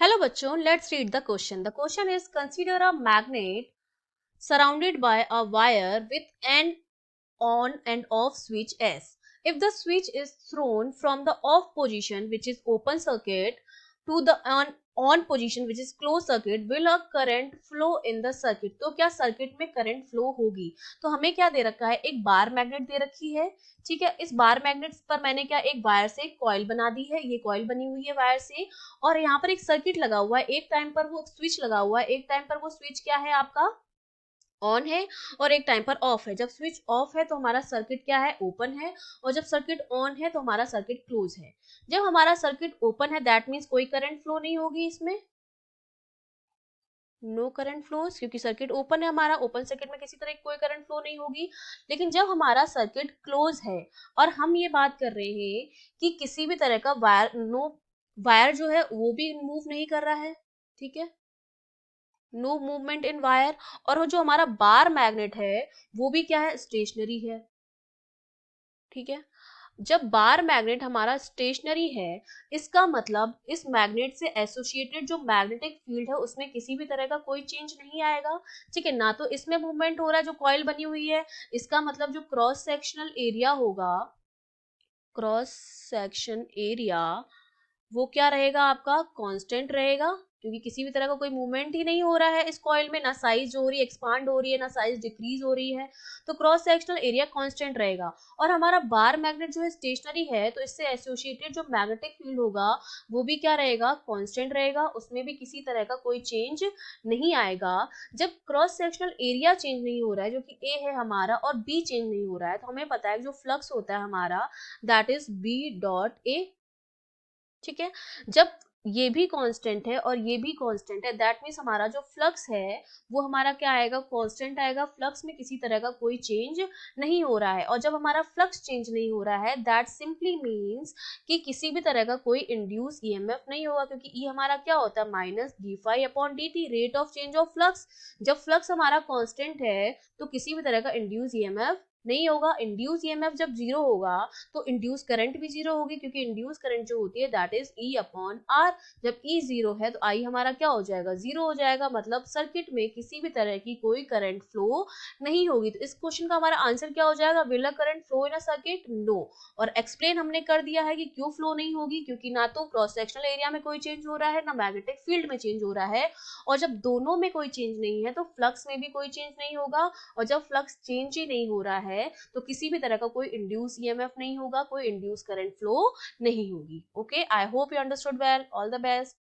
Hello bachcho, let's read the question. The question is, consider a magnet surrounded by a wire with an on and off switch S. If the switch is thrown from the off position, which is open circuit, to the on position, which is closed circuit, will a current flow in the circuit? तो क्या circuit में current flow होगी? तो हमें क्या दे रखा है, एक बार मैग्नेट दे रखी है। ठीक है, इस बार मैग्नेट पर मैंने क्या एक वायर से एक कॉइल बना दी है, ये कॉइल बनी हुई है वायर से, और यहाँ पर एक सर्किट लगा हुआ है। एक टाइम पर वो स्विच लगा हुआ है, एक टाइम पर वो स्विच क्या है आपका ऑन है, और एक टाइम पर ऑफ है। जब स्विच ऑफ है तो हमारा सर्किट क्या है, ओपन है, और जब सर्किट ऑन है तो हमारा सर्किट क्लोज है। जब हमारा सर्किट ओपन है दैट मीन्स कोई करंट फ्लो नहीं होगी इसमें, नो करंट फ्लोज, क्योंकि सर्किट ओपन है हमारा, ओपन सर्किट में किसी तरह की कोई करंट फ्लो नहीं होगी। लेकिन जब हमारा सर्किट क्लोज है और हम ये बात कर रहे हैं कि किसी भी तरह का वायर जो है वो भी मूव नहीं कर रहा है, ठीक है, नो मूवमेंट इन वायर, और जो हमारा बार मैग्नेट है वो भी क्या है, स्टेशनरी है। ठीक है, जब बार मैग्नेट हमारा स्टेशनरी है, इसका मतलब इस मैग्नेट से एसोसिएटेड जो मैग्नेटिक फील्ड है उसमें किसी भी तरह का कोई चेंज नहीं आएगा। ठीक है ना, तो इसमें मूवमेंट हो रहा है, जो कॉइल बनी हुई है, इसका मतलब जो क्रॉस सेक्शनल एरिया होगा, क्रॉस सेक्शन एरिया, वो क्या रहेगा आपका, कांस्टेंट रहेगा, क्योंकि किसी भी तरह का कोई मूवमेंट ही नहीं हो रहा है इस कॉइल में, ना साइज जो हो रही है एक्सपांड हो रही है, ना साइज डिक्रीज हो रही है, तो क्रॉस सेक्शनल एरिया कांस्टेंट रहेगा। और हमारा बार मैग्नेट जो है स्टेशनरी है, तो इससे एसोसिएटेड जो मैग्नेटिक फील्ड होगा वो भी क्या रहेगा, कांस्टेंट रहेगा, उसमें भी किसी तरह का कोई चेंज नहीं आएगा। जब क्रॉस सेक्शनल एरिया चेंज नहीं हो रहा है, जो कि ए है हमारा, और बी चेंज नहीं हो रहा है, तो हमें पता है जो फ्लक्स होता है हमारा that is B dot A. ठीक है, जब ये भी कांस्टेंट है और ये भी कांस्टेंट है दैट मीन्स हमारा जो फ्लक्स है वो हमारा क्या आएगा, कांस्टेंट आएगा, फ्लक्स में किसी तरह का कोई चेंज नहीं हो रहा है। और जब हमारा फ्लक्स चेंज नहीं हो रहा है दैट सिंपली मीन्स कि किसी भी तरह का कोई इंड्यूस ईएमएफ नहीं होगा, क्योंकि ई हमारा क्या होता है, minus D phi upon D T, rate of change of flux. जब फ्लक्स हमारा कांस्टेंट है तो किसी भी तरह का इंड्यूस ईएमएफ नहीं होगा। इंड्यूस ईएमएफ जब जीरो होगा तो इंड्यूस करंट भी जीरो होगी, क्योंकि इंड्यूस करंट जो होती है that is E upon R. जब ई जीरो है तो आई हमारा क्या हो जाएगा, जीरो हो जाएगा, मतलब सर्किट में किसी भी तरह की कोई करंट फ्लो नहीं होगी। तो इस क्वेश्चन का हमारा आंसर क्या हो जाएगा, will a current flow in a circuit, no. और एक्सप्लेन हमने कर दिया है कि क्यों फ्लो नहीं होगी, क्योंकि ना तो क्रॉस सेक्शनल एरिया में कोई चेंज हो रहा है, ना मैग्नेटिक फील्ड में चेंज हो रहा है, और जब दोनों में कोई चेंज नहीं है तो फ्लक्स में भी कोई चेंज नहीं होगा। और जब फ्लक्स चेंज ही नहीं हो रहा है तो किसी भी तरह का कोई इंड्यूस ईएमएफ नहीं होगा, कोई इंड्यूस करंट फ्लो नहीं होगी। Okay, I hope you understood well, all the best.